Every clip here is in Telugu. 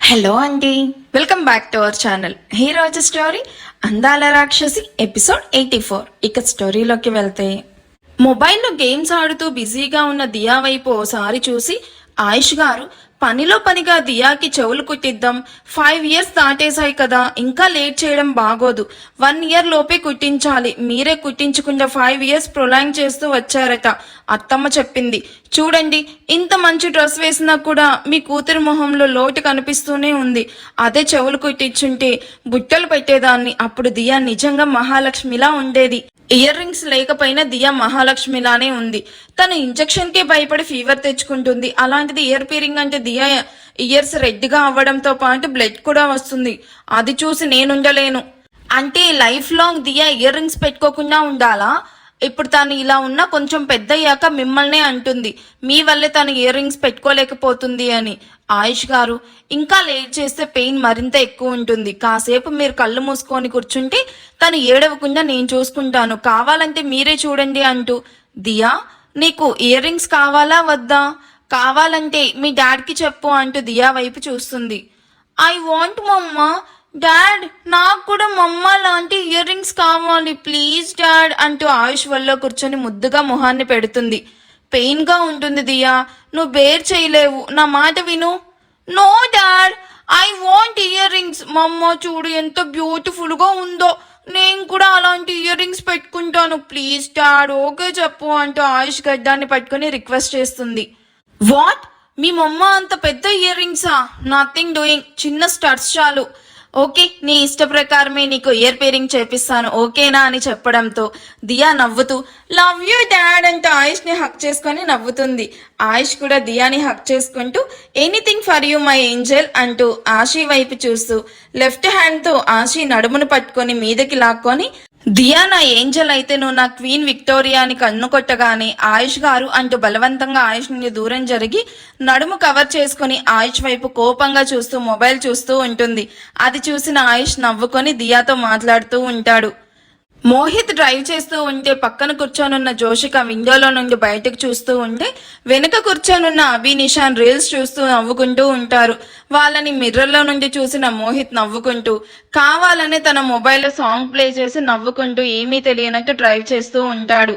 హలో అండి, welcome back to our channel. ఈ రోజు స్టోరీ అందాల రాక్షసి ఎపిసోడ్ 84. ఇక స్టోరీలోకి వెళ్తే, మొబైల్లో గేమ్స్ ఆడుతూ బిజీగా ఉన్న దియా వైపు ఓసారి చూసి ఆయుష్ గారు పనిలో పనిగా దియాకి చెవులు కుట్టిద్దాం, 5 years దాటేశాయి కదా, ఇంకా లేట్ చేయడం బాగోదు, 1 year లోపే కుట్టించాలి, మీరే కుట్టించకుండా 5 years ప్రొలాంగ్ చేస్తూ వచ్చారట అత్తమ్మ చెప్పింది. చూడండి, ఇంత మంచి డ్రెస్ వేసినా కూడా మీ కూతురి మొహంలో లోటు కనిపిస్తూనే ఉంది. అదే చెవులు కుట్టించుంటే బుట్టలు పెట్టేదాన్ని, అప్పుడు దియా నిజంగా మహాలక్ష్మిలా ఉండేది. ఇయర్ రింగ్స్ లేకపోయినా దియా మహాలక్ష్మిలానే ఉంది. తను ఇంజెక్షన్ కే భయపడి ఫీవర్ తెచ్చుకుంటుంది, అలాంటిది ఇయర్ పీరింగ్ అంటే దియా ఇయర్స్ రెడ్ గా అవ్వడంతో పాటు బ్లడ్ కూడా వస్తుంది. అది చూసి నేనుండలేను. అంటే లైఫ్ లాంగ్ దియా ఇయర్ రింగ్స్ పెట్టుకోకుండా ఉండాలా? ఇప్పుడు తను ఇలా ఉన్నా కొంచెం పెద్దయ్యాక మిమ్మల్నే అంటుంది, మీ వల్లే తను ఇయర్ రింగ్స్ పెట్టుకోలేకపోతుంది అని. ఆయుష్ గారు, ఇంకా లేట్ చేస్తే పెయిన్ మరింత ఎక్కువ ఉంటుంది, కాసేపు మీరు కళ్ళు మూసుకొని కూర్చుంటే తను ఏడవకుండా నేను చూసుకుంటాను, కావాలంటే మీరే చూడండి అంటూ. దియా, నీకు ఇయర్ రింగ్స్ కావాలా వద్దా? కావాలంటే మీ డాడ్కి చెప్పు అంటూ దియా వైపు చూస్తుంది. ఐ వాంట్ మమ్మా. డాడ్, నాకు కూడా మమ్మ లాంటి ఇయర్ రింగ్స్ కావాలి ప్లీజ్ డాడ్ అంటూ ఆయుష్ వల్ల కూర్చొని ముద్దుగా మొహాన్ని పెడుతుంది. పెయిన్ గా ఉంటుంది దియా, నువ్వు బేర్ చేయలేవు, నా మాట విను. No dad, I want earrings. మమ్మ చూడు ఎంత బ్యూటిఫుల్ గా ఉందో, నేను కూడా అలాంటి ఇయర్ రింగ్స్ పెట్టుకుంటాను ప్లీజ్ డాడ్, ఓకే చెప్పు అంటూ ఆయుష్ గడ్డాన్ని పట్టుకుని రిక్వెస్ట్ చేస్తుంది. వాట్, మీ మమ్మ అంత పెద్ద ఇయర్ రింగ్సా? నథింగ్ డూయింగ్, చిన్న స్టడ్స్ చాలు. ఓకే, నీ ఇష్ట ప్రకారమే నీకు ఇయర్ పేరింగ్ చేపిస్తాను, ఓకేనా అని చెప్పడంతో దియా నవ్వుతూ లవ్ యూ డాడ్ అంటూ ఆయుష్ ని హక్ చేసుకొని నవ్వుతుంది. ఆయుష్ కూడా దియాని హక్ చేసుకుంటూ anything for you my Angel అంటూ ఆశీ వైపు చూస్తూ లెఫ్ట్ హ్యాండ్ తో ఆశీ నడుమును పట్టుకొని మీదకి లాక్కొని, దియా నా ఏంజల్ అయితే నువ్వు నా క్వీన్ విక్టోరియా అని కన్ను కొట్టగానే ఆయుష్ గారు అంటూ బలవంతంగా ఆయుష్ నుండి దూరం జరిగి నడుము కవర్ చేసుకుని ఆయుష్ వైపు కోపంగా చూస్తూ మొబైల్ చూస్తూ ఉంటుంది. అది చూసిన ఆయుష్ నవ్వుకొని దియాతో మాట్లాడుతూ ఉంటాడు. మోహిత్ డ్రైవ్ చేస్తూ ఉంటే పక్కన కూర్చోనున్న జోషిక విండోలో నుండి బయటకు చూస్తూ ఉంటే వెనుక కూర్చోనున్న అభి నిషాన్ రీల్స్ చూస్తూ నవ్వుకుంటూ ఉంటారు. వాళ్ళని మిర్రర్లో నుండి చూసిన మోహిత్ నవ్వుకుంటూ కావాలనే తన మొబైల్లో సాంగ్ ప్లే చేసి నవ్వుకుంటూ ఏమీ తెలియనట్టు డ్రైవ్ చేస్తూ ఉంటాడు.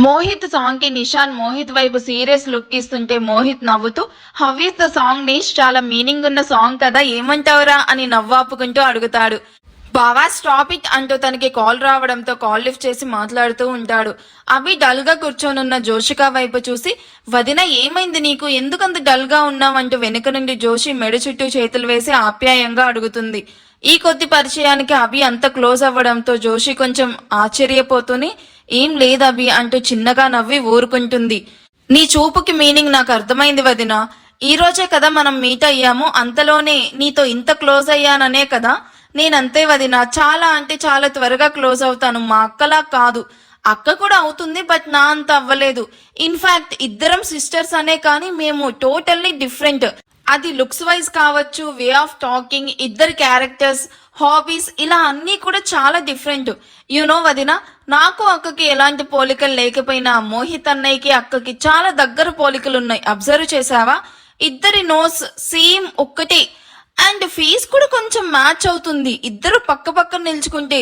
మోహిత్ సాంగ్ కి నిషాన్ మోహిత్ వైపు సీరియస్ లుక్ ఇస్తుంటే మోహిత్ నవ్వుతూ హౌ ఈస్ ద సాంగ్ నిష్, చాలా మీనింగ్ ఉన్న సాంగ్ కదా, ఏమంటావురా అని నవ్వాపుకుంటూ అడుగుతాడు. బావా స్టాప్ ఇట్ అంటూ తనకి కాల్ రావడంతో కాల్ లిఫ్ట్ చేసి మాట్లాడుతూ ఉంటాడు. అభి డల్ గా కూర్చొనున్న జోషిక వైపు చూసి వదిన ఏమైంది నీకు, ఎందుకంత డల్ గా ఉన్నావంటూ వెనుక నుండి జోషి మెడ చుట్టూ చేతులు వేసి ఆప్యాయంగా అడుగుతుంది. ఈ కొద్ది పరిచయానికి అభి అంత క్లోజ్ అవ్వడంతో జోషి కొంచెం ఆశ్చర్యపోతూనే ఏం లేదభి అంటూ చిన్నగా నవ్వి ఊరుకుంటుంది. నీ చూపుకి మీనింగ్ నాకు అర్థమైంది వదిన, ఈ రోజే కదా మనం మీట్ అయ్యాము, అంతలోనే నీతో ఇంత క్లోజ్ అయ్యాననే కదా. నేనంతే వదిన, చాలా అంటే చాలా త్వరగా క్లోజ్ అవుతాను, మా అక్కలా కాదు. అక్క కూడా అవుతుంది, బట్ నా అంత అవ్వలేదు. ఇన్ఫాక్ట్ ఇద్దరం సిస్టర్స్ అనే కానీ మేము టోటల్లీ డిఫరెంట్. అది లుక్స్ వైజ్ కావచ్చు, వే ఆఫ్ టాకింగ్, ఇద్దరు క్యారెక్టర్స్, హాబీస్, ఇలా అన్నీ కూడా చాలా డిఫరెంట్. యునో వదిన, నాకు అక్కకి ఎలాంటి పోలికలు లేకపోయినా మోహిత్ అన్నయ్యకి అక్కకి చాలా దగ్గర పోలికలు ఉన్నాయి, అబ్జర్వ్ చేసావా? ఇద్దరి నోస్ సేమ్ ఒక్కటే, అండ్ ఫేస్ కూడా కొంచెం మ్యాచ్ అవుతుంది. ఇద్దరు పక్క పక్కన నిల్చుకుంటే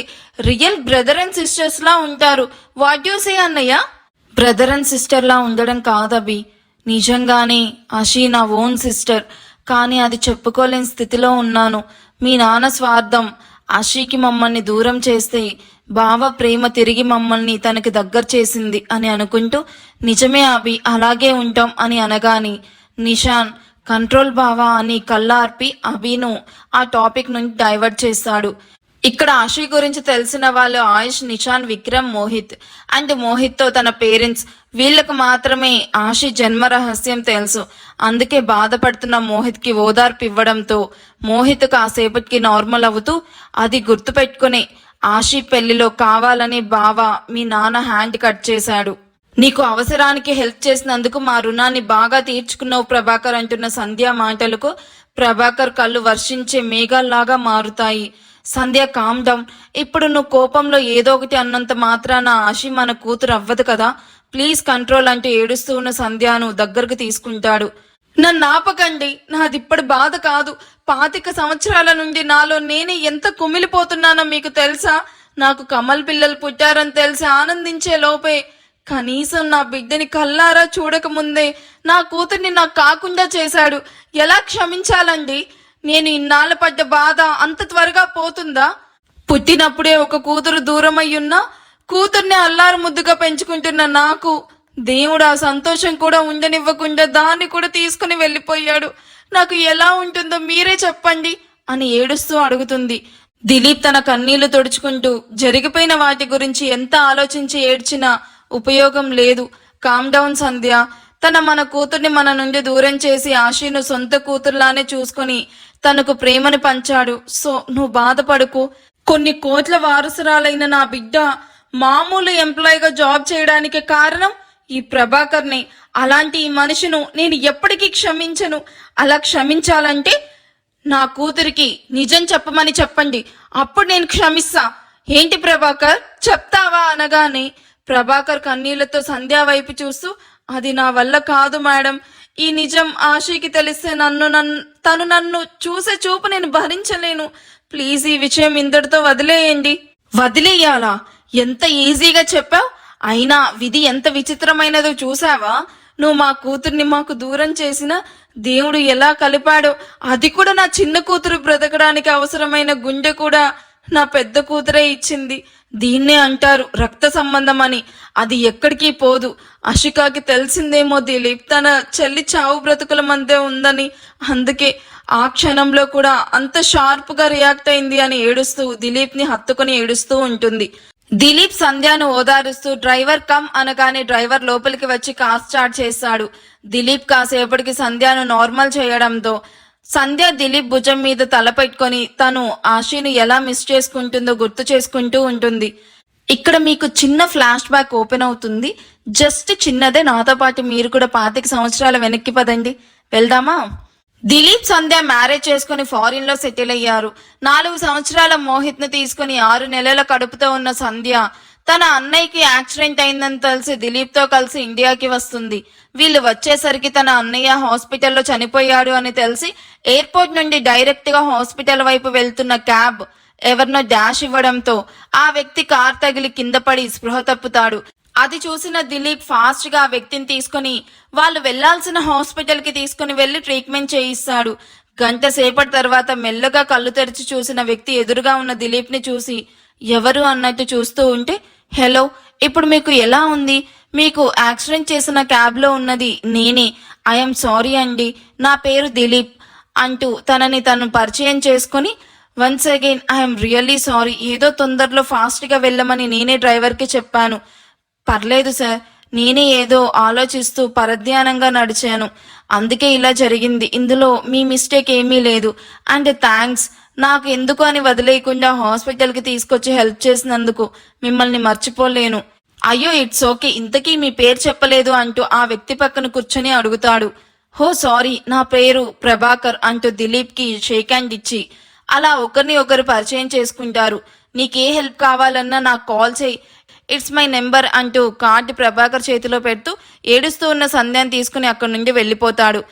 రియల్ బ్రదర్ అండ్ సిస్టర్స్ లా ఉంటారు. వాట్ యు సే అన్నయ్య? బ్రదర్ అండ్ సిస్టర్ లా ఉండడం కాదబి, నిజంగానే ఆశీ నా ఓన్ సిస్టర్, కానీ అది చెప్పుకోలేని స్థితిలో ఉన్నాను. మీ నాన్న స్వార్థం ఆశీకి మమ్మల్ని దూరం చేస్తే బావ ప్రేమ తిరిగి మమ్మల్ని తనకి దగ్గర చేసింది అని అనుకుంటూ నిజమే అభి, అలాగే ఉంటాం అని అనగాని నిషాన్ కంట్రోల్ బావా అని కళ్ళార్పి అభిను ఆ టాపిక్ నుండి డైవర్ట్ చేస్తాడు. ఇక్కడ ఆశీ గురించి తెలిసిన వాళ్ళు ఆయుష్, నిషాన్, విక్రమ్, మోహిత్ అండ్ మోహిత్ తో తన పేరెంట్స్, వీళ్ళకు మాత్రమే ఆశీ జన్మ రహస్యం తెలుసు. అందుకే బాధపడుతున్న మోహిత్ కి ఓదార్పు ఇవ్వడంతో మోహిత్ కాసేపటికి నార్మల్ అవుతూ అది గుర్తు పెట్టుకుని ఆశి పెళ్లిలో కావాలని బావ మీ నాన్న హ్యాండ్ కట్ చేశాడు. నీకు అవసరానికి హెల్ప్ చేసినందుకు మా రుణాన్ని బాగా తీర్చుకున్నావు ప్రభాకర్ అంటున్న సంధ్య మాటలకు ప్రభాకర్ కళ్ళు వర్షించే మేఘాల్లాగా మారుతాయి. సంధ్య కామ్ డౌన్. ఇప్పుడు నువ్వు కోపంలో ఏదో ఒకటి అన్నంత మాత్రాన ఆశి మన కూతురు అవ్వదు కదా, ప్లీజ్ కంట్రోల్ అంటూ ఏడుస్తూ ఉన్న సంధ్యను దగ్గరకు తీసుకుంటాడు. నన్ను ఆపకండి, నాదిప్పటి బాధ కాదు. 25 సంవత్సరాల నుండి నాలో నేనే ఎంత కుమిలిపోతున్నానో మీకు తెలుసా? నాకు కమల్ పిల్లలు పుట్టారని తెలిసి ఆనందించే లోపే కనీసం నా బిడ్డని కల్లారా చూడకముందే నా కూతుర్ని నాకు కాకుండా చేశాడు. ఎలా క్షమించాలండి? నేను ఇన్నాళ్ళ పడ్డ బాధ అంత త్వరగా పోతుందా? పుట్టినప్పుడే ఒక కూతురు దూరం అయ్యున్నా కూతుర్ని అల్లారు ముద్దుగా పెంచుకుంటున్న నాకు దేవుడు ఆ సంతోషం కూడా ఉండనివ్వకుండా దాన్ని కూడా తీసుకుని వెళ్ళిపోయాడు. నాకు ఎలా ఉంటుందో మీరే చెప్పండి అని ఏడుస్తూ అడుగుతుంది. దిలీప్ తన కన్నీళ్లు తుడుచుకుంటూ జరిగిపోయిన వాటి గురించి ఎంత ఆలోచించి ఏడ్చినా ఉపయోగం లేదు. కామ్ డౌన్ సంధ్య. మన కూతుర్ని మన నుండి దూరం చేసి ఆశీను సొంత కూతురులానే చూసుకొని తనకు ప్రేమని పంచాడు. సో నువ్వు బాధపడుకు. కొన్ని కోట్ల వారసురాలైన నా బిడ్డ మామూలు ఎంప్లాయీగా జాబ్ చేయడానికి కారణం ఈ ప్రభాకర్ని. అలాంటి ఈ మనిషిను నేను ఎప్పటికీ క్షమించను. అలా క్షమించాలంటే నా కూతురికి నిజం చెప్పమని చెప్పండి, అప్పుడు నేను క్షమిస్తా. ఏంటి ప్రభాకర్ చెప్తావా అనగానే ప్రభాకర్ కన్నీళ్లతో సంధ్య వైపు చూస్తూ, అది నా వల్ల కాదు మేడం. ఈ నిజం ఆశకి తెలిస్తే తను నన్ను చూసే చూపు నేను భరించలేను. ప్లీజ్ ఈ విషయం ఇంతటితో వదిలేయండి. వదిలేయాలా? ఎంత ఈజీగా చెప్పావు. అయినా విధి ఎంత విచిత్రమైనదో చూసావా? నువ్వు మా కూతుర్ని మాకు దూరం చేసిన దేవుడు ఎలా కలిపాడో. అది కూడా నా చిన్న కూతురు బ్రతకడానికి అవసరమైన గుండె కూడా నా పెద్ద కూతురే ఇచ్చింది. దీన్నే అంటారు రక్త సంబంధం అని. అది ఎక్కడికి పోదు. అషికాకి తెలిసిందేమో దిలీప్ తన చెల్లి చావు బ్రతుకుల మధ్య ఉందని, అందుకే ఆ క్షణంలో కూడా అంత షార్ప్ గా రియాక్ట్ అయింది అని ఏడుస్తూ దిలీప్ ని హత్తుకుని ఏడుస్తూ ఉంటుంది. దిలీప్ సంధ్యను ఓదారుస్తూ డ్రైవర్ కమ్ అనగానే డ్రైవర్ లోపలికి వచ్చి కార్ స్టార్ట్ చేస్తాడు. దిలీప్ కాసేపటికి సంధ్యను నార్మల్ చేయడంతో సంధ్య దిలీప్ భుజం మీద తల పెట్టుకొని తను ఆశీను ఎలా మిస్ చేసుకుంటుందో గుర్తు చేసుకుంటూ ఉంటుంది. ఇక్కడ మీకు చిన్న ఫ్లాష్ బ్యాక్ ఓపెన్ అవుతుంది. జస్ట్ చిన్నదే. నాతో పాటు మీరు కూడా 25 సంవత్సరాల వెనక్కి పదండి, వెళ్దామా? దిలీప్ సంధ్య మ్యారేజ్ చేసుకుని ఫారిన్ లో సెటిల్ అయ్యారు. 4 సంవత్సరాల మోహిత్ ను తీసుకుని 6 నెలల కడుపుతో ఉన్న సంధ్య తన అన్నయ్యకి యాక్సిడెంట్ అయిందని తెలిసి దిలీప్ తో కలిసి ఇండియాకి వస్తుంది. వీళ్ళు వచ్చేసరికి తన అన్నయ్య హాస్పిటల్లో చనిపోయాడు అని తెలిసి ఎయిర్పోర్ట్ నుండి డైరెక్ట్ గా హాస్పిటల్ వైపు వెళ్తున్న క్యాబ్ ఎవరినో డాష్ ఇవ్వడంతో ఆ వ్యక్తి కార్ తగిలి కింద పడి స్పృహ తప్పుతాడు. అది చూసిన దిలీప్ ఫాస్ట్ గా ఆ వ్యక్తిని తీసుకుని వాళ్ళు వెళ్లాల్సిన హాస్పిటల్ కి తీసుకుని వెళ్లి ట్రీట్మెంట్ చేయిస్తాడు. గంట సేపటి తర్వాత మెల్లగా కళ్ళు తెరిచి చూసిన వ్యక్తి ఎదురుగా ఉన్న దిలీప్ ని చూసి ఎవరు అన్నట్టు చూస్తూ ఉంటే, హలో, ఇప్పుడు మీకు ఎలా ఉంది? మీకు యాక్సిడెంట్ చేసిన క్యాబ్ లో ఉన్నది నేనే. ఐఎమ్ సారీ అండి, నా పేరు దిలీప్ అంటూ తనని తను పరిచయం చేసుకుని, once again I'm really sorry, ఏదో తొందరలో ఫాస్ట్ గా వెళ్ళమని నేనే డ్రైవర్ కి చెప్పాను. పర్లేదు సార్, నేనే ఏదో ఆలోచిస్తూ పరధ్యానంగా నడిచాను, అందుకే ఇలా జరిగింది. ఇందులో మీ మిస్టేక్ ఏమీ లేదు. అండ్ థ్యాంక్స్, నాకు ఎందుకు అని వదిలేయకుండా హాస్పిటల్కి తీసుకొచ్చి హెల్ప్ చేసినందుకు మిమ్మల్ని మర్చిపోలేను. అయ్యో ఇట్స్ ఓకే, ఇంతకీ మీ పేరు చెప్పలేదు అంటూ ఆ వ్యక్తి పక్కన కూర్చొని అడుగుతాడు. హో సారీ, నా పేరు ప్రభాకర్ అంటూ దిలీప్ కి షేక్ హ్యాండ్ ఇచ్చి అలా ఒకరిని ఒకరు పరిచయం చేసుకుంటారు. నీకే హెల్ప్ కావాలన్నా నాకు కాల్ చేయి, ఇట్స్ మై నెంబర్ అంటూ కార్డు ప్రభాకర్ చేతిలో పెడుతూ ఏడుస్తూ ఉన్న సంధ్యను తీసుకుని అక్కడి నుండి వెళ్ళిపోతాడు.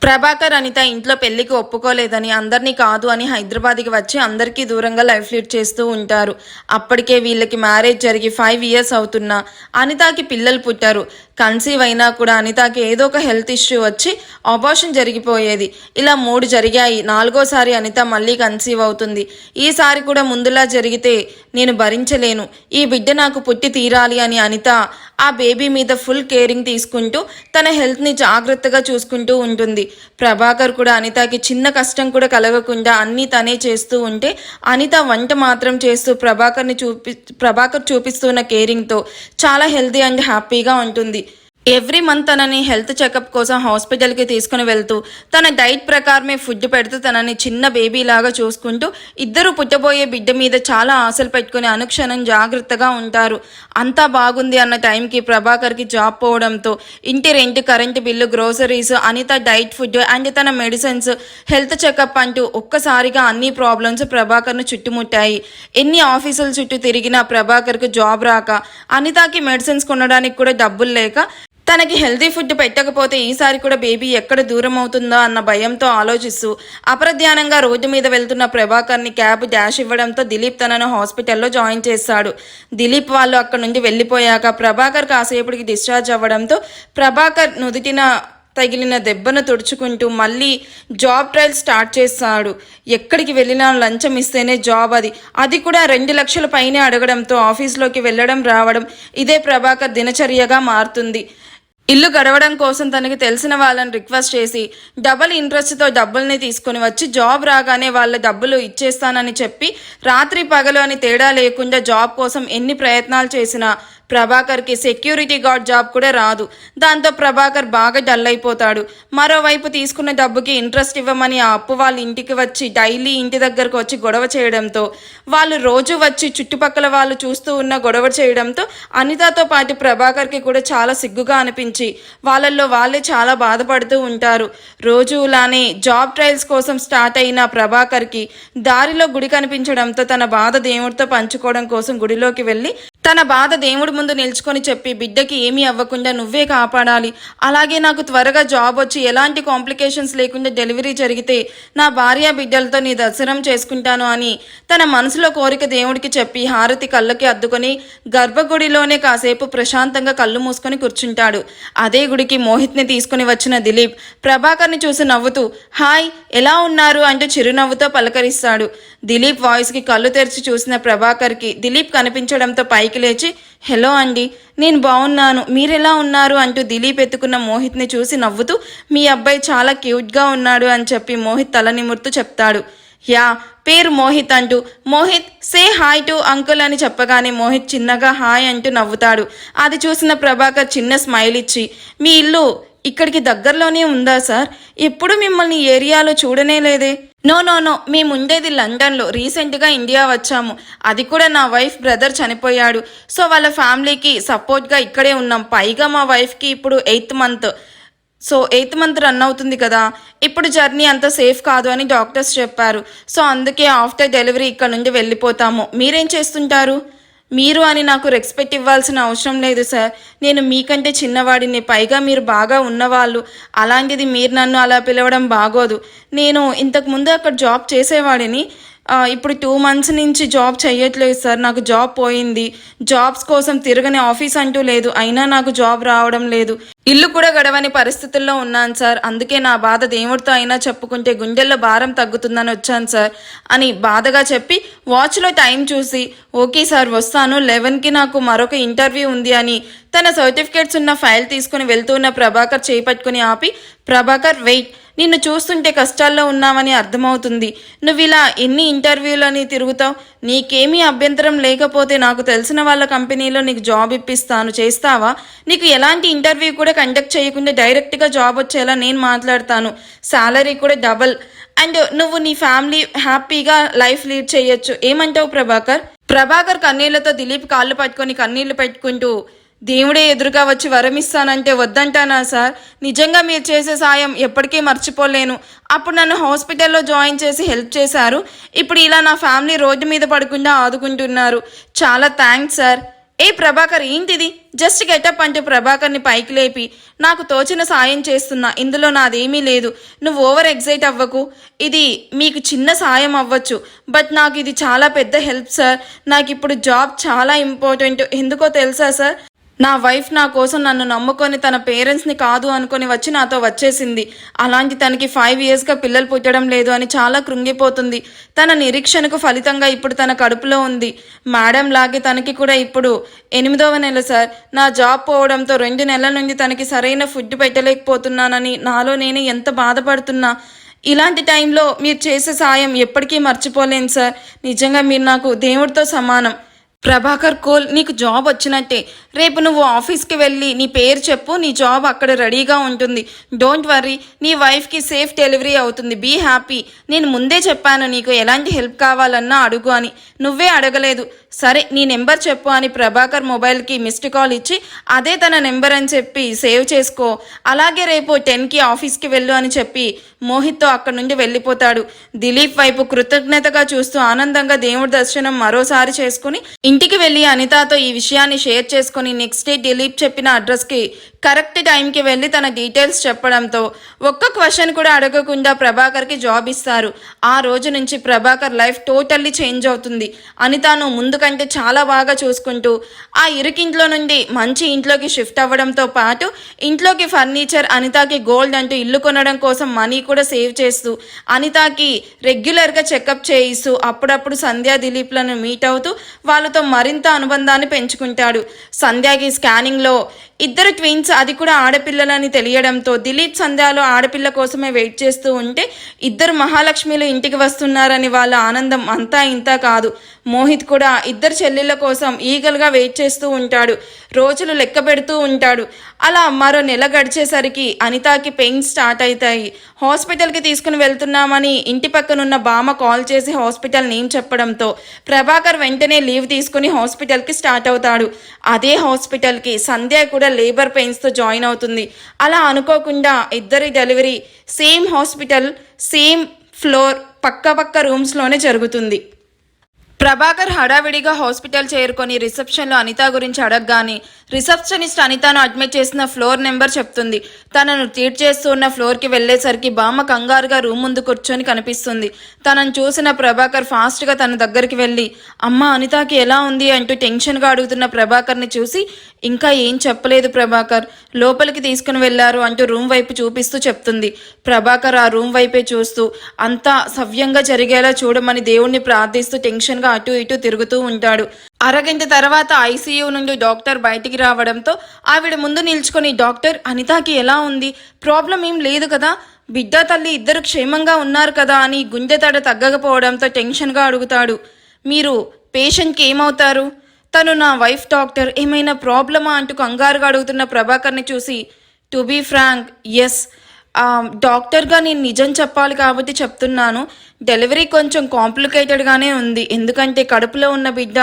ప్రభాకర్ అనిత ఇంట్లో పెళ్లికి ఒప్పుకోలేదని, అందరినీ కాదు అని హైదరాబాద్కి వచ్చి అందరికీ దూరంగా లైఫ్ లీడ్ చేస్తూ ఉంటారు. అప్పటికే వీళ్ళకి మ్యారేజ్ జరిగి 5 years అవుతున్నా అనితకి పిల్లలు పుట్టారు. కన్సీవ్ అయినా కూడా అనితకి ఏదో ఒక హెల్త్ ఇష్యూ వచ్చి అబార్షన్ జరిగిపోయేది. ఇలా 3 జరిగాయి. 4వసారి అనిత మళ్ళీ కన్సీవ్ అవుతుంది. ఈసారి కూడా ముందులా జరిగితే నేను భరించలేను, ఈ బిడ్డ నాకు పుట్టి తీరాలి అని అనిత ఆ బేబీ మీద ఫుల్ కేరింగ్ తీసుకుంటూ తన హెల్త్ని జాగ్రత్తగా చూసుకుంటూ ఉంటుంది. ప్రభాకర్ కూడా అనితకి చిన్న కష్టం కూడా కలగకుండా అన్నీ తనే చేస్తూ ఉంటే అనిత వంట మాత్రం చేస్తూ ప్రభాకర్ చూపిస్తున్న కేరింగ్తో చాలా హెల్తీ అండ్ హ్యాపీగా ఉంటుంది. ఎవ్రీ మంత్ తనని హెల్త్ చెకప్ కోసం హాస్పిటల్కి తీసుకుని వెళ్తూ తన డైట్ ప్రకారమే ఫుడ్ పెడుతూ తనని చిన్న బేబీ లాగా చూసుకుంటూ ఇద్దరు పుట్టబోయే బిడ్డ మీద చాలా ఆశలు పెట్టుకుని అనుక్షణం జాగ్రత్తగా ఉంటారు. అంతా బాగుంది అన్న టైంకి ప్రభాకర్కి జాబ్ పోవడంతో ఇంటి rent, current bill, groceries, Anitha diet food and తన మెడిసిన్స్, హెల్త్ చెకప్ అంటూ ఒక్కసారిగా అన్ని ప్రాబ్లమ్స్ ప్రభాకర్ను చుట్టుముట్టాయి. ఎన్ని ఆఫీసుల చుట్టూ తిరిగినా ప్రభాకర్కు జాబ్ రాక, అనితకి మెడిసిన్స్ కొనడానికి కూడా డబ్బులు లేక, తనకి హెల్తీ ఫుడ్ పెట్టకపోతే ఈసారి కూడా బేబీ ఎక్కడ దూరం అవుతుందా అన్న భయంతో ఆలోచిస్తూ అప్రధ్యానంగా రోడ్డు మీద వెళ్తున్న ప్రభాకర్ని క్యాబ్ డాష్ ఇవ్వడంతో దిలీప్ తనను హాస్పిటల్లో జాయిన్ చేశాడు. దిలీప్ వాళ్ళు అక్కడి నుండి వెళ్ళిపోయాక ప్రభాకర్ కాసేపటికి డిశ్చార్జ్ అవ్వడంతో ప్రభాకర్ నుదుటిన తగిలిన దెబ్బను తుడుచుకుంటూ మళ్ళీ జాబ్ ట్రయల్ స్టార్ట్ చేస్తాడు. ఎక్కడికి వెళ్ళినా లంచం ఇస్తేనే జాబ్, అది కూడా 2 లక్షల పైనే అడగడంతో ఆఫీస్లోకి వెళ్ళడం రావడం ఇదే ప్రభాకర్ దినచర్యగా మారుతుంది. ఇల్లు గడవడం కోసం తనకి తెలిసిన వాళ్ళని రిక్వెస్ట్ చేసి డబుల్ ఇంట్రెస్ట్తో డబ్బుల్ని తీసుకొని వచ్చి జాబ్ రాగానే వాళ్ళ డబ్బులు ఇచ్చేస్తానని చెప్పి రాత్రి పగలు అని తేడా లేకుండా జాబ్ కోసం ఎన్ని ప్రయత్నాలు చేసినా ప్రభాకర్కి సెక్యూరిటీ గార్డ్ జాబ్ కూడా రాదు. దాంతో ప్రభాకర్ బాగా డల్ అయిపోతాడు. మరోవైపు తీసుకున్న డబ్బుకి ఇంట్రెస్ట్ ఇవ్వమని ఆ అప్పు వాళ్ళ ఇంటికి వచ్చి డైలీ ఇంటి దగ్గరకు వచ్చి గొడవ చేయడంతో, వాళ్ళు రోజు వచ్చి చుట్టుపక్కల వాళ్ళు చూస్తూ ఉన్న గొడవ చేయడంతో అనితతో పాటు ప్రభాకర్కి కూడా చాలా సిగ్గుగా అనిపించి వాళ్ళల్లో వాళ్ళే చాలా బాధపడుతూ ఉంటారు. రోజులానే జాబ్ ట్రయల్స్ కోసం స్టార్ట్ అయిన ప్రభాకర్కి దారిలో గుడి కనిపించడంతో తన బాధ దేవుడితో పంచుకోవడం కోసం గుడిలోకి వెళ్ళి తన బాధ దేవుడి ముందు నిల్చుకొని చెప్పి బిడ్డకి ఏమీ అవ్వకుండా నువ్వే కాపాడాలి, అలాగే నాకు త్వరగా జాబ్ వచ్చి ఎలాంటి కాంప్లికేషన్స్ లేకుండా డెలివరీ జరిగితే నా భార్య బిడ్డలతో నీ దర్శనం చేసుకుంటాను అని తన మనసులో కోరిక దేవుడికి చెప్పి హారతి కళ్ళకి అద్దుకొని గర్భగుడిలోనే కాసేపు ప్రశాంతంగా కళ్ళు మూసుకొని కూర్చుంటాడు. అదే గుడికి మోహిత్ని తీసుకుని వచ్చిన దిలీప్ ప్రభాకర్ని చూసి నవ్వుతూ హాయ్ ఎలా ఉన్నారు అంటూ చిరునవ్వుతో పలకరిస్తాడు. దిలీప్ వాయిస్కి కళ్ళు తెరిచి చూసిన ప్రభాకర్కి దిలీప్ కనిపించడంతో పైకి లేచి హలో అండి, నేను బాగున్నాను, మీరెలా ఉన్నారు అంటూ దిలీప్ ఎత్తుకున్న మోహిత్ని చూసి నవ్వుతూ మీ అబ్బాయి చాలా క్యూట్గా ఉన్నాడు అని చెప్పి మోహిత్ తల నిమురుతూ చెప్తాడు. యా, పేరు మోహిత్ అంటూ Mohit say hi to uncle అని చెప్పగానే మోహిత్ చిన్నగా హాయ్ అంటూ నవ్వుతాడు. అది చూసిన ప్రభాకర్ చిన్న స్మైల్ ఇచ్చి మీ ఇల్లు ఇక్కడికి దగ్గరలోనే ఉందా సార్? ఎప్పుడు మిమ్మల్ని ఏరియాలో చూడనే లేదే. నో నో నో, మేము ఉండేది లండన్లో, రీసెంట్గా ఇండియా వచ్చాము. అది కూడా నా వైఫ్ బ్రదర్ చనిపోయాడు, సో వాళ్ళ ఫ్యామిలీకి సపోర్ట్గా ఇక్కడే ఉన్నాం. పైగా మా వైఫ్కి ఇప్పుడు 8th month, so 8th month run అవుతుంది కదా, ఇప్పుడు జర్నీ అంత సేఫ్ కాదు అని డాక్టర్స్ చెప్పారు. సో అందుకే ఆఫ్టర్ డెలివరీ ఇక్కడ నుండి వెళ్ళిపోతాము. మీరేం చేస్తుంటారు? మీరు అని నాకు రెస్పెక్ట్ ఇవ్వాల్సిన అవసరం లేదు సార్, నేను మీకంటే చిన్నవాడిని, పైగా మీరు బాగా ఉన్నవాళ్ళు, అలాంటిది మీరు నన్ను అలా పిలవడం బాగోదు. నేను ఇంతకుముందు అక్కడ జాబ్ చేసేవాడిని, ఇప్పుడు 2 months నుంచి జాబ్ చేయట్లేదు సార్, నాకు జాబ్ పోయింది. జాబ్స్ కోసం తిరగని ఆఫీస్ అంటూ లేదు, అయినా నాకు జాబ్ రావడం లేదు. ఇల్లు కూడా గడవని పరిస్థితుల్లో ఉన్నాను సార్, అందుకే నా బాధ దేవుడితో అయినా చెప్పుకుంటే గుండెల్లో భారం తగ్గుతుందని వచ్చాను సార్ అని బాధగా చెప్పి వాచ్లో టైం చూసి ఓకే సార్ వస్తాను, 11కి నాకు మరొక ఇంటర్వ్యూ ఉంది అని తన సర్టిఫికేట్స్ ఉన్న ఫైల్ తీసుకుని వెళ్తున్న ప్రభాకర్ చేపట్టుకుని ఆపి ప్రభాకర్ వెయిట్, నిన్ను చూస్తుంటే కష్టాల్లో ఉన్నావని అర్థమవుతుంది. నువ్వు ఇలా ఎన్ని ఇంటర్వ్యూలని తిరుగుతావు? నీకేమీ అభ్యంతరం లేకపోతే నాకు తెలిసిన వాళ్ళ కంపెనీలో నీకు జాబ్ ఇప్పిస్తాను, చేస్తావా? నీకు ఎలాంటి ఇంటర్వ్యూ కూడా కండక్ట్ చేయకుండా డైరెక్ట్గా జాబ్ వచ్చేలా నేను మాట్లాడతాను, శాలరీ కూడా డబల్, అండ్ నువ్వు నీ ఫ్యామిలీ హ్యాపీగా లైఫ్ లీడ్ చేయొచ్చు. ఏమంటావు ప్రభాకర్? ప్రభాకర్ కన్నీళ్లతో దిలీప్ కాళ్ళు పట్టుకొని కన్నీళ్లు పెట్టుకుంటూ దేవుడే ఎదురుగా వచ్చి వరమిస్తానంటే వద్దంటానా సార్? నిజంగా మీరు చేసే సాయం ఎప్పటికీ మర్చిపోలేను. అప్పుడు నన్ను హాస్పిటల్లో జాయిన్ చేసి హెల్ప్ చేశారు, ఇప్పుడు ఇలా నా ఫ్యామిలీ రోడ్డు మీద పడకుండా ఆదుకుంటున్నారు. చాలా థ్యాంక్స్ సార్. ఏ ప్రభాకర్ ఏంటిది? జస్ట్ గెటప్ అంటూ ప్రభాకర్ని పైకి లేపి నాకు తోచిన సాయం చేస్తున్నా, ఇందులో నాదేమీ లేదు, నువ్వు ఓవర్ ఎగ్జైట్ అవ్వకు. ఇది మీకు చిన్న సాయం అవ్వచ్చు, బట్ నాకు ఇది చాలా పెద్ద హెల్ప్ సార్. నాకు ఇప్పుడు జాబ్ చాలా ఇంపార్టెంట్. ఎందుకో తెలుసా సార్, నా వైఫ్ నా కోసం నన్ను నమ్ముకొని తన పేరెంట్స్ని కాదు అనుకొని వచ్చి నాతో వచ్చేసింది. అలాంటి తనకి 5 yearsగా పిల్లలు పుట్టడం లేదు అని చాలా కృంగిపోతుంది. తన నిరీక్షణకు ఫలితంగా ఇప్పుడు తన కడుపులో ఉంది. మేడం లాగే తనకి కూడా ఇప్పుడు 8వ నెల సార్. నా జాబ్ పోవడంతో 2 నెలల నుండి తనకి సరైన ఫుడ్ పెట్టలేకపోతున్నానని నాలో నేను ఎంత బాధపడుతున్నా. ఇలాంటి టైంలో మీరు చేసే సాయం ఎప్పటికీ మర్చిపోలేను సార్. నిజంగా మీరు నాకు దేవుడితో సమానం. ప్రభాకర్ కోల్, నీకు జాబ్ వచ్చినట్టే. రేపు నువ్వు ఆఫీస్కి వెళ్ళి నీ పేరు చెప్పు, నీ జాబ్ అక్కడ రెడీగా ఉంటుంది. డోంట్ వర్రీ, నీ వైఫ్కి సేఫ్ డెలివరీ అవుతుంది. Be happy. నేను ముందే చెప్పాను నీకు ఎలాంటి హెల్ప్ కావాలన్నా అడుగు అని. నువ్వే అడగలేదు. సరే, నీ నెంబర్ చెప్పు అని ప్రభాకర్ మొబైల్కి మిస్డ్ కాల్ ఇచ్చి అదే తన నెంబర్ అని చెప్పి సేవ్ చేసుకో, అలాగే రేపు 10కి ఆఫీస్కి వెళ్ళు అని చెప్పి మోహిత్తో అక్కడి నుండి వెళ్ళిపోతాడు. దిలీప్ వైపు కృతజ్ఞతగా చూస్తూ ఆనందంగా దేవుడి దర్శనం మరోసారి చేసుకుని ఇంటికి వెళ్ళి అనితతో ఈ విషయాన్ని షేర్ చేసుకుని నెక్స్ట్ డే దిలీప్ చెప్పిన అడ్రస్కి కరెక్ట్ టైంకి వెళ్ళి తన డీటెయిల్స్ చెప్పడంతో ఒక్క క్వశ్చన్ కూడా అడగకుండా ప్రభాకర్కి జాబ్ ఇస్తారు. ఆ రోజు నుంచి ప్రభాకర్ లైఫ్ టోటల్లీ చేంజ్ అవుతుంది. అనితను ముందు కంటే చాలా బాగా చూసుకుంటూ ఆ ఇరుకింట్లో నుండి మంచి ఇంట్లోకి షిఫ్ట్ అవ్వడంతో పాటు ఇంట్లోకి ఫర్నిచర్, అనితకి గోల్డ్ అంటూ ఇల్లు కొనడం కోసం మనీ కూడా సేవ్ చేస్తూ అనితకి రెగ్యులర్గా చెకప్ చేయిస్తూ అప్పుడప్పుడు సంధ్య దిలీప్లను మీట్ అవుతూ వాళ్ళతో మరింత అనుబంధాన్ని పెంచుకుంటాడు. సంధ్యకి స్కానింగ్లో ఇద్దరు ట్విన్స్, అది కూడా ఆడపిల్లలని తెలియడంతో దిలీప్ సంధ్యలో ఆడపిల్ల కోసమే వెయిట్ చేస్తూ ఉంటే ఇద్దరు మహాలక్ష్మిలు ఇంటికి వస్తున్నారని వాళ్ళ ఆనందం అంతా ఇంత కాదు. మోహిత్ కూడా ఇద్దరు చెల్లెళ్ళ కోసం ఈగల్గా వెయిట్ చేస్తూ ఉంటాడు. రోజులు లెక్క పెడుతూ ఉంటాడు. అలా మరో నెల గడిచేసరికి అనితకి పెయిన్స్ స్టార్ట్ అవుతాయి. హాస్పిటల్కి తీసుకుని వెళ్తున్నామని ఇంటి పక్కనున్న బామ్మ కాల్ చేసి హాస్పిటల్ నేమ్ చెప్పడంతో ప్రభాకర్ వెంటనే లీవ్ తీసుకుని హాస్పిటల్కి స్టార్ట్ అవుతాడు. అదే హాస్పిటల్కి సంధ్య కూడా లేబర్ పెయిన్స్తో జాయిన్ అవుతుంది. అలా అనుకోకుండా ఇద్దరి delivery same hospital, same floor, పక్క రూమ్స్లోనే జరుగుతుంది. ప్రభాకర్ హడావిడిగా హాస్పిటల్ చేరుకొని రిసెప్షన్లో అనిత గురించి అడగగానే రిసెప్షనిస్ట్ అనితను అడ్మిట్ చేసిన ఫ్లోర్ నెంబర్ చెప్తుంది. తనను ట్రీట్ చేస్తూ ఉన్న ఫ్లోర్కి వెళ్ళేసరికి బామ్మ కంగారుగా రూమ్ ముందు కూర్చొని కనిపిస్తుంది. తనను చూసిన ప్రభాకర్ ఫాస్ట్గా తన దగ్గరికి వెళ్ళి అమ్మ అనితకి ఎలా ఉంది అంటూ టెన్షన్గా అడుగుతున్న ప్రభాకర్ని చూసి ఇంకా ఏం చెప్పలేదు ప్రభాకర్, లోపలికి తీసుకుని వెళ్ళారు అంటూ రూమ్ వైపు చూపిస్తూ చెప్తుంది. ప్రభాకర్ ఆ రూమ్ వైపే చూస్తూ అంతా సవ్యంగా జరిగేలా చూడమని దేవుణ్ణి ప్రార్థిస్తూ టెన్షన్గా అటు ఇటు తిరుగుతూ ఉంటాడు. అరగంట తర్వాత ఐసీయూ నుండి డాక్టర్ బయటికి రావడంతో ఆవిడ ముందు నిల్చుకొని డాక్టర్ అనితకి ఎలా ఉంది, ప్రాబ్లం ఏం లేదు కదా, బిడ్డ తల్లి ఇద్దరు క్షేమంగా ఉన్నారు కదా అని గుండె తడ తగ్గకపోవడంతో టెన్షన్గా అడుగుతాడు. మీరు పేషెంట్కి ఏమవుతారు? తను నా వైఫ్ డాక్టర్, ఏమైనా ప్రాబ్లమా అంటూ కంగారుగా అడుగుతున్న ప్రభాకర్ని చూసి టు బీ ఫ్రాంక్ ఎస్, డాక్టర్గా నేను నిజం చెప్పాలి కాబట్టి చెప్తున్నాను. డెలివరీ కొంచెం కాంప్లికేటెడ్గానే ఉంది. ఎందుకంటే కడుపులో ఉన్న బిడ్డ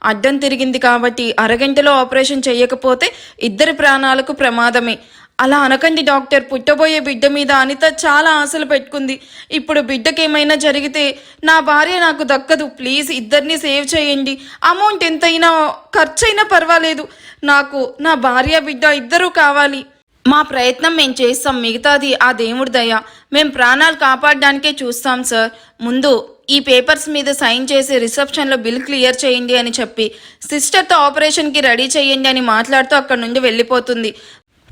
అడ్డం తిరిగింది కాబట్టి అరగంటలో ఆపరేషన్ చేయకపోతే ఇద్దరి ప్రాణాలకు ప్రమాదమే. అలా అనకండి డాక్టర్, పుట్టబోయే బిడ్డ మీద అనిత చాలా ఆశలు పెట్టుకుంది. ఇప్పుడు బిడ్డకి ఏమైనా జరిగితే నా భార్య నాకు దక్కదు. ప్లీజ్ ఇద్దరిని సేవ్ చేయండి. అమౌంట్ ఎంతైనా ఖర్చైనా పర్వాలేదు. నాకు నా భార్య బిడ్డ ఇద్దరూ కావాలి. మా ప్రయత్నం మేము చేస్తాం, మిగతాది ఆ దేవుడి దయ. మేము ప్రాణాలు కాపాడడానికే చూస్తాం సార్. ముందు ఈ పేపర్స్ మీద సైన్ చేసి రిసెప్షన్లో బిల్ క్లియర్ చేయండి అని చెప్పి సిస్టర్తో ఆపరేషన్కి రెడీ చేయండి అని మాట్లాడుతూ అక్కడి నుండి వెళ్ళిపోతుంది.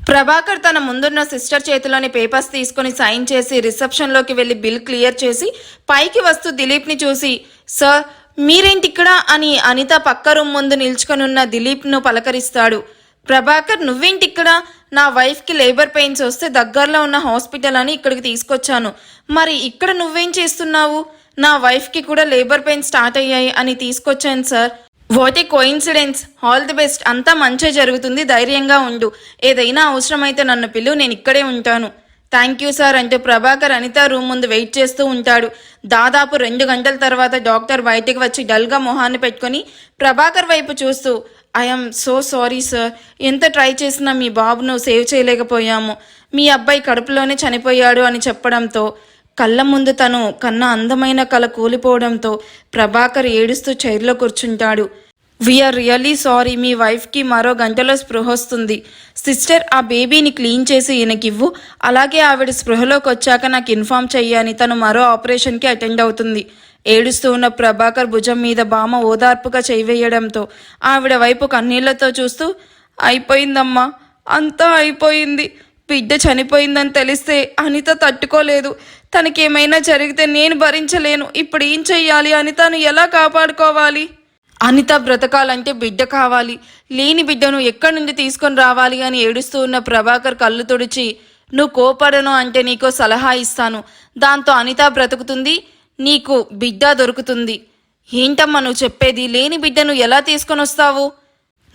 ప్రభాకర్ తన ముందున్న సిస్టర్ చేతిలోని పేపర్స్ తీసుకుని సైన్ చేసి రిసెప్షన్లోకి వెళ్ళి బిల్ క్లియర్ చేసి పైకి వస్తూ దిలీప్ని చూసి సార్ మీరేంటి ఇక్కడ అని అనిత పక్క రూమ్ ముందు నిల్చుకొని ఉన్న దిలీప్ను పలకరిస్తాడు. ప్రభాకర్ నువ్వేంటి ఇక్కడ? నా వైఫ్కి లేబర్ పెయిన్స్ వస్తే దగ్గరలో ఉన్న హాస్పిటల్ అని ఇక్కడికి తీసుకొచ్చాను. మరి ఇక్కడ నువ్వేం చేస్తున్నావు? నా వైఫ్కి కూడా లేబర్ పెయిన్స్ స్టార్ట్ అయ్యాయి అని తీసుకొచ్చాను sir. What a coincidence. All the best. అంతా మంచి జరుగుతుంది, ధైర్యంగా ఉండు. ఏదైనా అవసరమైతే నన్ను పిలు, నేను ఇక్కడే ఉంటాను. థ్యాంక్ యూ సార్ అంటూ ప్రభాకర్ అనిత రూమ్ ముందు వెయిట్ చేస్తూ ఉంటాడు. దాదాపు 2 గంటల తర్వాత డాక్టర్ బయటికి వచ్చి డల్గా మొహాన్ని పెట్టుకొని ప్రభాకర్ వైపు చూస్తూ ఐఎమ్ సో సారీ సార్, ఎంత ట్రై చేసినా మీ బాబును సేవ్ చేయలేకపోయాము. మీ అబ్బాయి కడుపులోనే చనిపోయాడు అని చెప్పడంతో కళ్ళ ముందు తను కన్నా అందమైన కళ కూలిపోవడంతో ప్రభాకర్ ఏడుస్తూ చైర్లో కూర్చుంటాడు. వీఆర్ రియల్లీ సారీ, మీ వైఫ్కి మరో గంటలో స్పృహ వస్తుంది. సిస్టర్ ఆ బేబీని క్లీన్ చేసి ఈయనకివ్వు, అలాగే ఆవిడ స్పృహలోకి వచ్చాక నాకు ఇన్ఫామ్ చెయ్యని తను మరో ఆపరేషన్కి అటెండ్ అవుతుంది. ఏడుస్తూ ఉన్న ప్రభాకర్ భుజం మీద బామ్మ ఓదార్పుగా చేయివేయడంతో ఆవిడ వైపు కన్నీళ్లతో చూస్తూ అయిపోయిందమ్మా, అంతా అయిపోయింది. బిడ్డ చనిపోయిందని తెలిస్తే అనిత తట్టుకోలేదు. తనకేమైనా జరిగితే నేను భరించలేను. ఇప్పుడు ఏం చెయ్యాలి? అనితను ఎలా కాపాడుకోవాలి? అనిత బ్రతకాలంటే బిడ్డ కావాలి. లేని బిడ్డను ఎక్కడి నుండి తీసుకొని రావాలి అని ఏడుస్తూ ఉన్న ప్రభాకర్ కళ్ళు తుడిచి నువ్వు కోపడను అంటే నీకో సలహా ఇస్తాను. దాంతో అనిత బ్రతుకుతుంది, నీకు బిడ్డ దొరుకుతుంది. ఏంటమ్మా నువ్వు చెప్పేది? లేని బిడ్డను ఎలా తీసుకొని వస్తావు?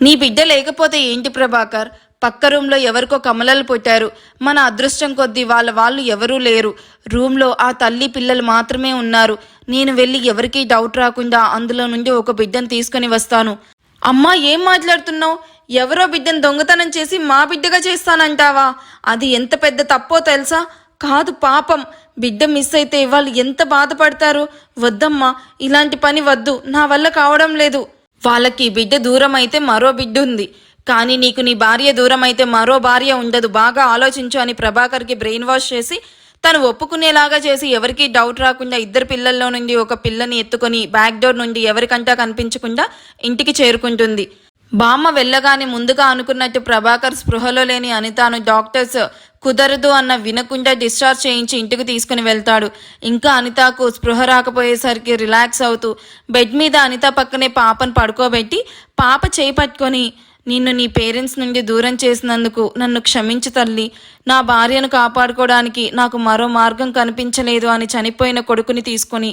నీ బిడ్డ లేకపోతే ఏంటి ప్రభాకర్? పక్క రూమ్లో ఎవరికో కమలలు పుట్టారు. మన అదృష్టం కొద్దీ వాళ్ళు ఎవరూ లేరు. రూమ్లో ఆ తల్లి పిల్లలు మాత్రమే ఉన్నారు. నేను వెళ్ళి ఎవరికీ డౌట్ రాకుండా అందులో నుండి ఒక బిడ్డను తీసుకొని వస్తాను. అమ్మా ఏం మాట్లాడుతున్నావు? ఎవరో బిడ్డను దొంగతనం చేసి మా బిడ్డగా చేస్తానంటావా? అది ఎంత పెద్ద తప్పో తెలుసా? కాదు, పాపం. బిడ్డ మిస్ అయితే వాళ్ళు ఎంత బాధపడతారు. వద్దమ్మా, ఇలాంటి పని వద్దు. నా వల్ల కావడం లేదు. వాళ్ళకి బిడ్డ దూరం అయితే మరో బిడ్డ ఉంది, కానీ నీకు నీ భార్య దూరం అయితే మరో భార్య ఉండదు. బాగా ఆలోచించు అని ప్రభాకర్కి బ్రెయిన్ వాష్ చేసి తను ఒప్పుకునేలాగా చేసి ఎవరికీ డౌట్ రాకుండా ఇద్దరు పిల్లల్లో నుండి ఒక పిల్లని ఎత్తుకొని బ్యాక్ డోర్ నుండి ఎవరికంటా కనిపించకుండా ఇంటికి చేరుకుంటుంది. బామ్మ వెళ్ళగానే ముందుగా అనుకున్నట్టు ప్రభాకర్ స్పృహలో లేని అనితను డాక్టర్స్ కుదరదు అన్న వినకుండా డిశ్చార్జ్ చేయించి ఇంటికి తీసుకుని వెళ్తాడు. ఇంకా అనితకు స్పృహ రాకపోయేసరికి రిలాక్స్ అవుతూ బెడ్ మీద అనిత పక్కనే పాపను పడుకోబెట్టి పాప చేయి పట్టుకొని, నిన్ను నీ పేరెంట్స్ నుండి దూరం చేసినందుకు నన్ను క్షమించు తల్లి. నా భార్యను కాపాడుకోవడానికి నాకు మరో మార్గం కనిపించలేదు అని చనిపోయిన కొడుకుని తీసుకొని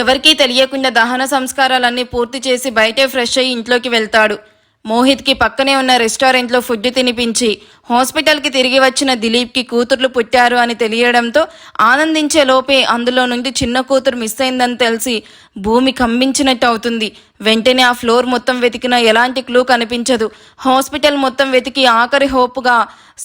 ఎవరికీ తెలియకుండా దహన సంస్కారాలన్నీ పూర్తి చేసి బయటే ఫ్రెష్ అయ్యి ఇంట్లోకి వెళ్తాడు. మోహిత్కి పక్కనే ఉన్న రెస్టారెంట్లో ఫుడ్ తినిపించి హాస్పిటల్కి తిరిగి వచ్చిన దిలీప్కి కూతుర్లు పుట్టారు అని తెలియడంతో ఆనందించే లోపే అందులో నుండి చిన్న కూతురు మిస్ అయిందని తెలిసి భూమి కంపించినట్టు అవుతుంది. వెంటనే ఆ ఫ్లోర్ మొత్తం వెతికినా ఎలాంటి క్లూ కనిపించదు. హాస్పిటల్ మొత్తం వెతికి ఆఖరి హోపుగా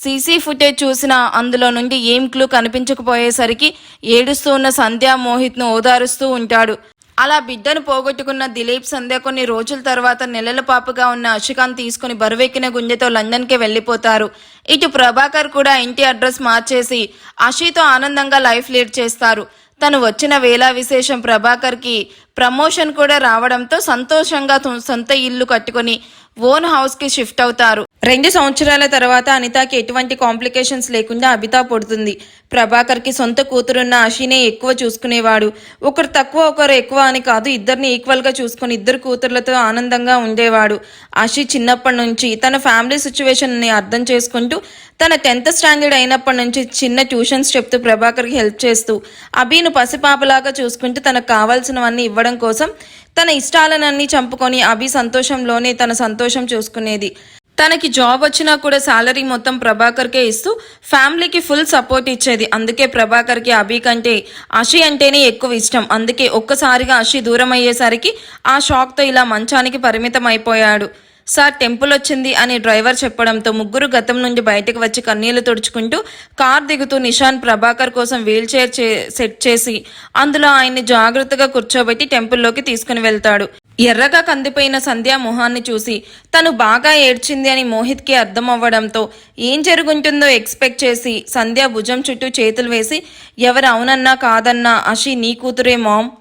సీసీ ఫుటేజ్ చూసినా అందులో నుండి ఏం క్లూ కనిపించకపోయేసరికి ఏడుస్తూ ఉన్న సంధ్య మోహిత్ను ఓదారుస్తూ ఉంటాడు. అలా బిడ్డను పోగొట్టుకున్న దిలీప్ సంధ్య కొన్ని రోజుల తర్వాత నెలల పాపగా ఉన్న అశికాంత్ తీసుకుని బరువెక్కిన గుండెతో లండన్కి వెళ్ళిపోతారు. ఇటు ప్రభాకర్ కూడా ఇంటి అడ్రస్ మార్చేసి అషితో ఆనందంగా లైఫ్ లీడ్ చేస్తారు. తను వచ్చిన వేళ విశేషం ప్రభాకర్కి ప్రమోషన్ కూడా రావడంతో సంతోషంగా సొంత ఇల్లు కట్టుకొని ఓన్ హౌస్కి షిఫ్ట్ అవుతారు. 2 సంవత్సరాల తర్వాత అనితకి ఎటువంటి కాంప్లికేషన్స్ లేకుండా అబితా పుడుతుంది. ప్రభాకర్కి సొంత కూతురున్న అషినే ఎక్కువ చూసుకునేవాడు. ఒకరు తక్కువ ఒకరు ఎక్కువ అని కాదు, ఇద్దరిని ఈక్వల్గా చూసుకుని ఇద్దరు కూతుర్లతో ఆనందంగా ఉండేవాడు. అషి చిన్నప్పటి నుంచి తన ఫ్యామిలీ సిచ్యువేషన్ని అర్థం చేసుకుంటూ తన 10th స్టాండర్డ్ అయినప్పటి నుంచి చిన్న ట్యూషన్స్ చెప్తూ ప్రభాకర్కి హెల్ప్ చేస్తూ అభిను పసిపాపలాగా చూసుకుంటూ తనకు కావాల్సినవన్నీ ఇవ్వడం కోసం తన ఇష్టాలనన్నీ చంపుకొని అభి సంతోషంలోనే తన సంతోషం చూసుకునేది. తనకి జాబ్ వచ్చినా కూడా శాలరీ మొత్తం ప్రభాకర్కే ఇస్తూ ఫ్యామిలీకి ఫుల్ సపోర్ట్ ఇచ్చేది. అందుకే ప్రభాకర్కి అభి కంటే అషి అంటేనే ఎక్కువ ఇష్టం. అందుకే ఒక్కసారిగా అషి దూరం అయ్యేసరికి ఆ షాక్తో ఇలా మంచానికి పరిమితం అయిపోయాడు. సార్ టెంపుల్ వచ్చింది అని డ్రైవర్ చెప్పడంతో ముగ్గురు గతం నుండి బయటకు వచ్చి కన్నీళ్లు తుడుచుకుంటూ కార్ దిగుతూ నిషాన్ ప్రభాకర్ కోసం వీల్ చైర్ సెట్ చేసి అందులో ఆయన్ని జాగ్రత్తగా కూర్చోబెట్టి టెంపుల్లోకి తీసుకుని వెళ్తాడు. ఎర్రగా కందిపోయిన సంధ్య మొహాన్ని చూసి తను బాగా ఏడ్చింది అని మోహిత్కి అర్థం అవ్వడంతో ఏం జరుగుంటుందో ఎక్స్పెక్ట్ చేసి సంధ్య భుజం చుట్టూ చేతులు వేసి, ఎవరు అవునన్నా కాదన్నా అషి నీ కూతురే మామ్.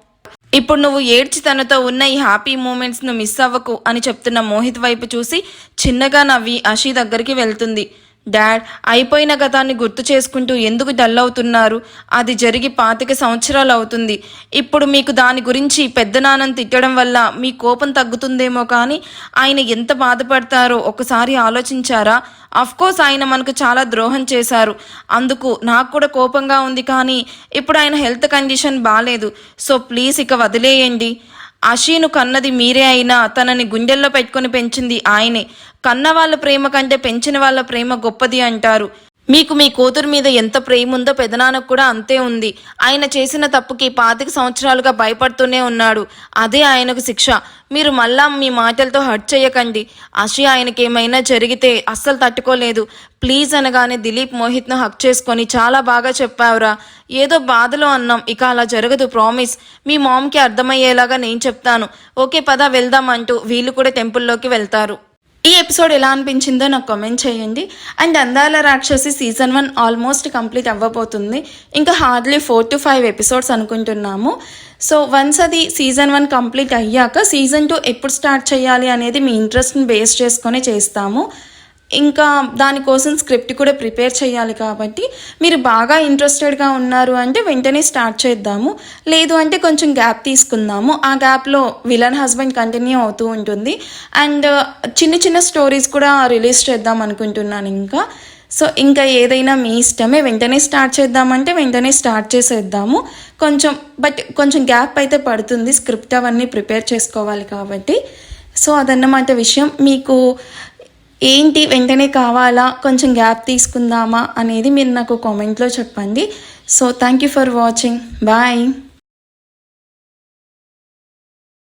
ఇప్పుడు నువ్వు ఏడ్చి తనతో ఉన్న ఈ హ్యాపీ మూమెంట్స్ను మిస్ అవ్వకు అని చెప్తున్న మోహిత్ వైపు చూసి చిన్నగా నవ్వి అషి దగ్గరికి వెళ్తుంది. డాడ్, అయిపోయిన గతాన్ని గుర్తు చేసుకుంటూ ఎందుకు డల్ అవుతున్నారు? అది జరిగి 25 సంవత్సరాలు అవుతుంది. ఇప్పుడు మీకు దాని గురించి పెద్ద నాన్నని తిట్టడం వల్ల మీ కోపం తగ్గుతుందేమో, కానీ ఆయన ఎంత బాధపడతారో ఒకసారి ఆలోచించారా? అఫ్కోర్స్ ఆయన మనకు చాలా ద్రోహం చేశారు, అందుకు నాకు కూడా కోపంగా ఉంది. కానీ ఇప్పుడు ఆయన హెల్త్ కండిషన్ బాగాలేదు. సో ప్లీజ్ ఇక వదిలేయండి. అషీను కన్నది మీరే అయినా తనని గుండెల్లో పెట్టుకుని పెంచింది ఆయనే. కన్న వాళ్ళ ప్రేమ కంటే పెంచిన వాళ్ళ ప్రేమ గొప్పది అంటారు. మీకు మీ కూతురు మీద ఎంత ప్రేమ ఉందో పెదనాన్నకు కూడా అంతే ఉంది. ఆయన చేసిన తప్పుకి 25 సంవత్సరాలుగా భయపడుతూనే ఉన్నాడు. అదే ఆయనకు శిక్ష. మీరు మళ్ళా మీ మాటలతో హర్ట్ చేయకండి. అషి ఆయనకేమైనా జరిగితే అస్సలు తట్టుకోలేదు. ప్లీజ్ అనగానే దిలీప్ మోహిత్ను హక్ చేసుకొని, చాలా బాగా చెప్పావురా, ఏదో బాధలో అన్నాం, ఇక అలా జరగదు, ప్రామిస్. మీ మామ్కి అర్థమయ్యేలాగా నేను చెప్తాను. ఓకే పద వెళ్దాం అంటూ వీళ్ళు కూడా టెంపుల్లోకి వెళ్తారు. ఈ ఎపిసోడ్ ఎలా అనిపించిందో నాకు కామెంట్ చేయండి. అండ్ అందాల రాక్షసి సీజన్ 1 ఆల్మోస్ట్ కంప్లీట్ అవ్వబోతుంది. ఇంకా హార్డ్లీ 4 to 5 ఎపిసోడ్స్ అనుకుంటున్నాము. సో వన్స్ అది సీజన్ 1 కంప్లీట్ అయ్యాక సీజన్ 2 ఎప్పుడు స్టార్ట్ చేయాలి అనేది మీ ఇంట్రెస్ట్ని బేస్ చేసుకొని చేస్తాము. ఇంకా దానికోసం స్క్రిప్ట్ కూడా ప్రిపేర్ చేయాలి. కాబట్టి మీరు బాగా ఇంట్రెస్టెడ్గా ఉన్నారు అంటే వెంటనే స్టార్ట్ చేద్దాము, లేదు అంటే కొంచెం గ్యాప్ తీసుకుందాము. ఆ గ్యాప్లో విలన్ హస్బెండ్ కంటిన్యూ అవుతూ ఉంటుంది. అండ్ చిన్న చిన్న స్టోరీస్ కూడా రిలీజ్ చేద్దాం అనుకుంటున్నాను ఇంకా. సో ఇంకా ఏదైనా మీ ఇష్టమే, వెంటనే స్టార్ట్ చేద్దామంటే వెంటనే స్టార్ట్ చేసేద్దాము. కొంచెం గ్యాప్ అయితే పడుతుంది, స్క్రిప్ట్ అవన్నీ ప్రిపేర్ చేసుకోవాలి కాబట్టి. సో అదన్నమాట విషయం. మీకు ఏంటి వెంటనే కావాలా, కొంచెం గ్యాప్ తీసుకుందామా అనేది మీరు నాకు కామెంట్లో చెప్పండి. So thank you for watching. Bye.